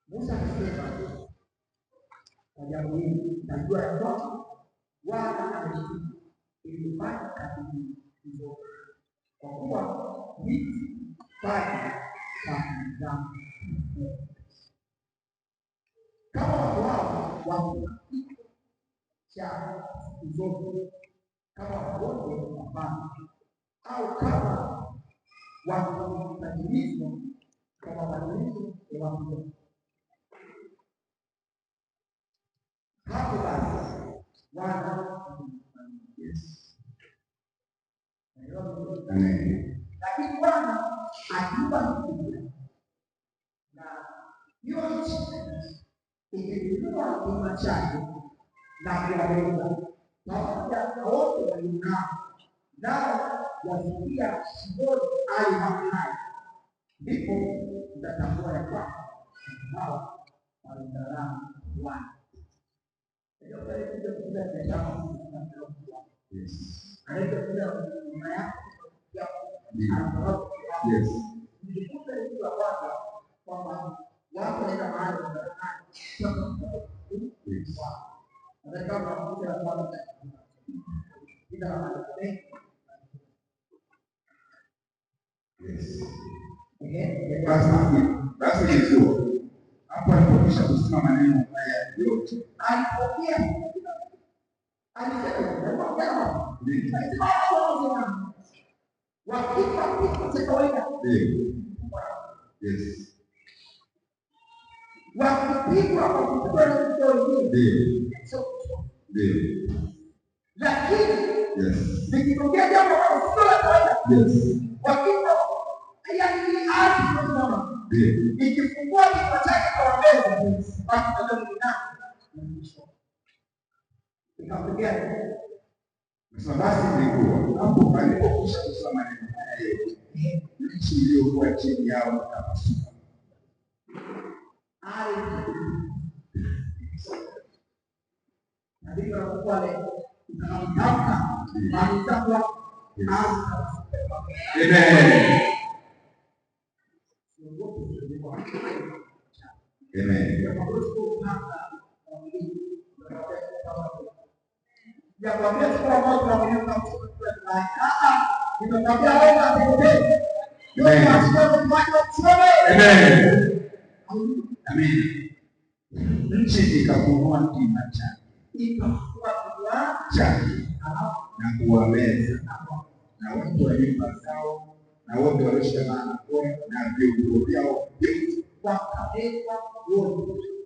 Musa akasema kwa jambo hili najua ya kwamba Bwana ameshika ili kufanya kazi hizo, kwa kuwa hizi fanya kazi zangu. Kama watu hao wako cha zote, kama wagonjwa hapana, au kama wakubadilishwa kama mabadiliko ya watu. Hapo basi Bwana Amen. Lakini Bwana akiwa na hiyo nchi ikilikuwa kinywa chake na kuwaweza pamoja na wote walionao, nao wasikia Sihoni ali Hamai, ndipo mtatambua ya kwamba hao walimdharau Bwana. Basi Yesu hapo alipokwisha kusema maneno haya yote, alipokea wakipa cha kawaida wakipigwa kwa kupigwa na mtu wengine, lakini nikitokea jambo ambalo sio la kawaida, wakipa yani hadi mama ikifungua kichwa chake kwa mbele, basi ndio mwanangu ikapigana. Basi nilikuwa hapo alipokwisha kusema maneno haya yote, nchi iliyokuwa chini yao ikapasuka. Ndio wale tunamtaka mtakwa Amen. Amen. Ya kwambia kwa moto na mwenye mtu nimekwambia wewe asipende. Yeye asiwe mmoja wa Amen. Amen. Nchi ikafungua kinywa chake na kuwameza na watu wa nyumba zao na wote walioshikamana nao na vyombo vyao vyote wakawekwa wote.